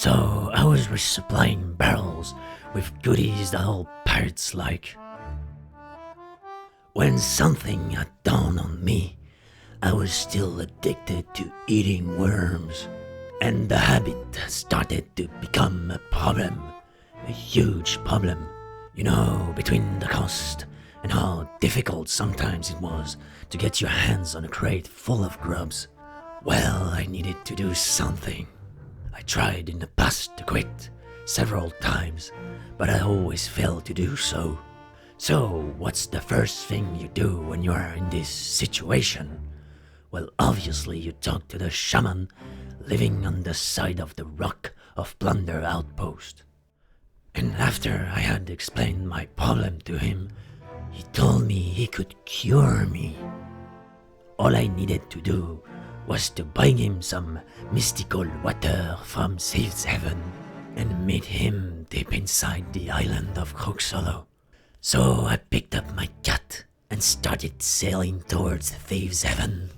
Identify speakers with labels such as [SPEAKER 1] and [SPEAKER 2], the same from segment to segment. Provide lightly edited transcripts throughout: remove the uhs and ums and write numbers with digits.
[SPEAKER 1] So I was resupplying barrels with goodies that all pirates like. When something had dawned on me, I was still addicted to eating worms, and the habit started to become a problem, a huge problem, between the cost and how difficult sometimes it was to get your hands on a crate full of grubs. Well, I needed to do something. I tried in the past to quit several times, but I always failed to do so. So, what's the first thing you do when you are in this situation? Well, obviously you talk to the shaman living on the side of the rock of Plunder Outpost. And after I had explained my problem to him, he told me he could cure me. All I needed to do was to buy him some mystical water from Thieves' Heaven and meet him deep inside the island of Croxolo. So I picked up my cat and started sailing towards Thieves' Heaven.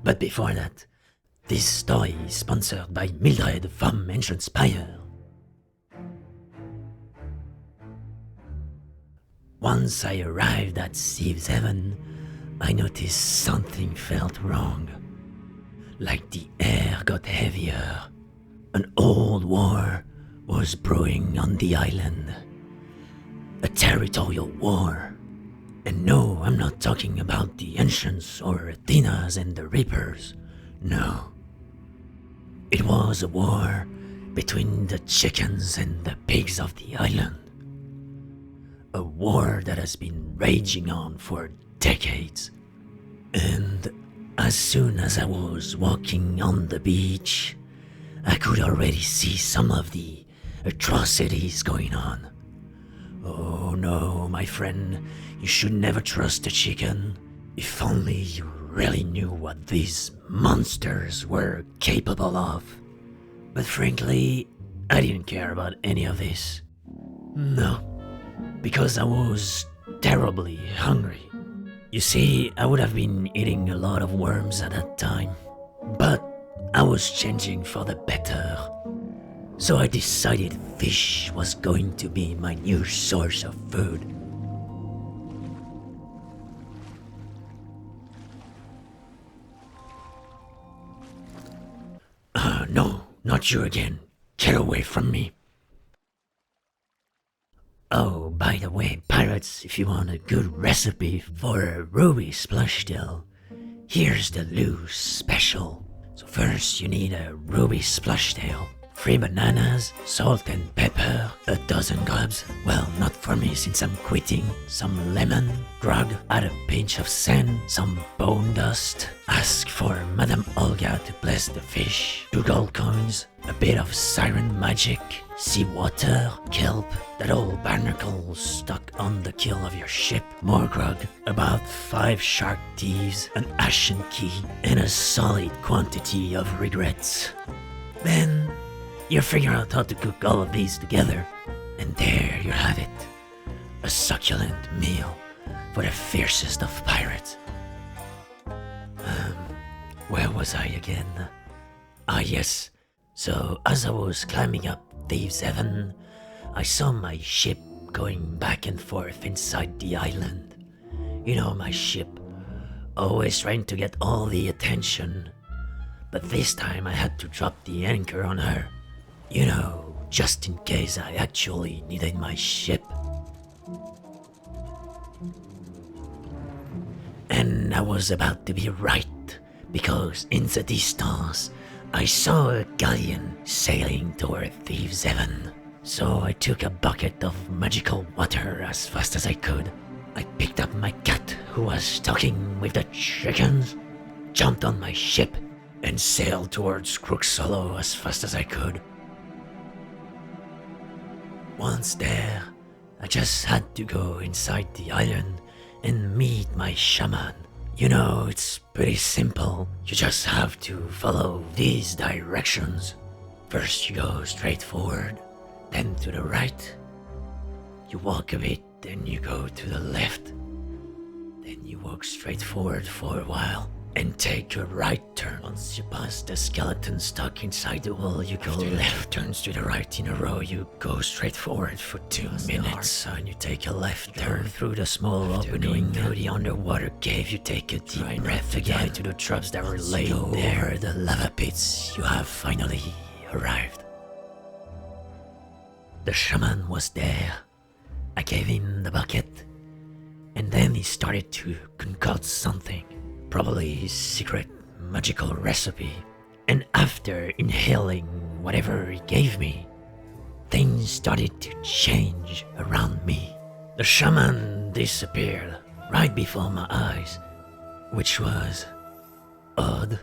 [SPEAKER 1] But before that, this story is sponsored by Mildred from Ancient Spire. Once I arrived at Thieves' Heaven, I noticed something felt wrong. Like the air got heavier. An old war was brewing on the island. A territorial war. And no, I'm not talking about the Ancients or Athenas and the Reapers. No. It was a war between the chickens and the pigs of the island. A war that has been raging on for decades. And as soon as I was walking on the beach, I could already see some of the atrocities going on. Oh no, my friend, you should never trust a chicken. If only you really knew what these monsters were capable of. But frankly, I didn't care about any of this. No, because I was terribly hungry. You see, I would have been eating a lot of worms at that time, but I was changing for the better. So I decided fish was going to be my new source of food. No, not you again. Get away from me. Oh, by the way, pirates, if you want a good recipe for a ruby splashtail, here's the loose special. So first you need a ruby splashtail, 3 bananas, salt and pepper, a dozen grubs, well, not for me since I'm quitting, some lemon, grog, add a pinch of sand, some bone dust, ask for Madame Olga to bless the fish, 2 gold coins, a bit of siren magic, seawater, kelp, that old barnacle stuck on the keel of your ship, more grog, about 5 shark thieves, an ashen key, and a solid quantity of regrets. Then you figure out how to cook all of these together, and there you have it. A succulent meal for the fiercest of pirates. Where was I again? Ah yes, so as I was climbing up Thieves' Heaven, I saw my ship going back and forth inside the island. You know, my ship, always trying to get all the attention. But this time I had to drop the anchor on her. You know, just in case I actually needed my ship. And I was about to be right, because in the distance, I saw a galleon sailing toward Thieves' Heaven. So I took a bucket of magical water as fast as I could. I picked up my cat, who was talking with the chickens, jumped on my ship, and sailed towards Croxolo as fast as I could. Once there, I just had to go inside the island and meet my shaman. You know, it's pretty simple. You just have to follow these directions. First you go straight forward, then to the right. You walk a bit, then you go to the left. Then you walk straight forward for a while. and take a right turn. Once you pass the skeleton stuck inside the wall, you go left, turns to the right in a row. You go straight forward for 2 minutes, and you take a left turn through the small opening through the underwater cave. You take a deep breath again to the traps that were laid there, the lava pits. You have finally arrived. The shaman was there. I gave him the bucket, and then he started to concoct something. Probably his secret magical recipe. And after inhaling whatever he gave me, things started to change around me. The shaman disappeared right before my eyes, which was odd.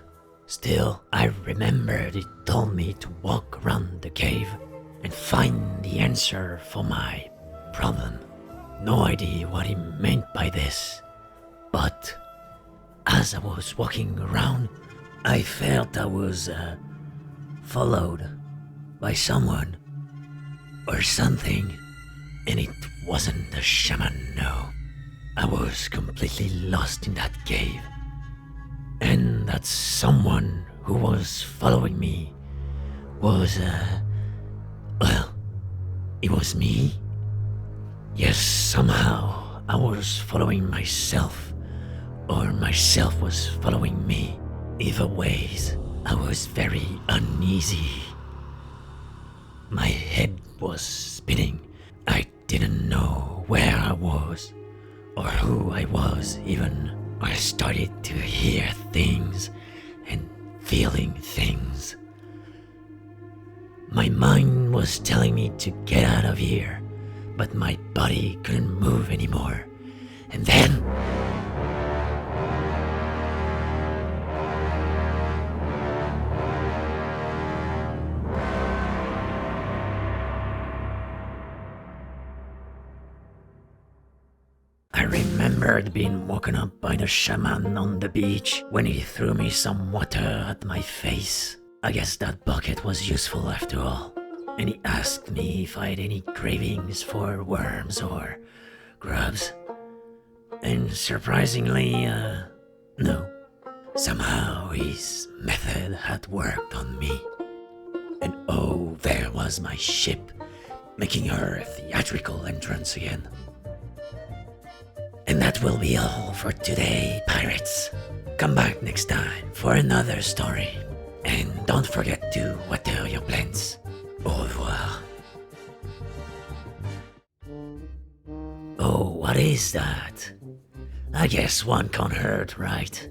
[SPEAKER 1] Still, I remembered he told me to walk around the cave and find the answer for my problem. No idea what he meant by this, but as I was walking around, I felt I was followed by someone or something, and it wasn't the shaman, no. I was completely lost in that cave, and that someone who was following me was, well, it was me. Yes, somehow I was following myself, or myself was following me. Either ways, I was very uneasy. My head was spinning. I didn't know where I was, or who I was even. I started to hear things and feeling things. My mind was telling me to get out of here, but my body couldn't move anymore. And then I remembered being woken up by the shaman on the beach when he threw me some water at my face. I guess that bucket was useful after all. And he asked me if I had any cravings for worms or grubs. And surprisingly, no. Somehow his method had worked on me. And oh, there was my ship, making her theatrical entrance again. And that will be all for today, pirates. Come back next time for another story. And don't forget to water your plants. Au revoir. Oh, what is that? I guess one can't hurt, right?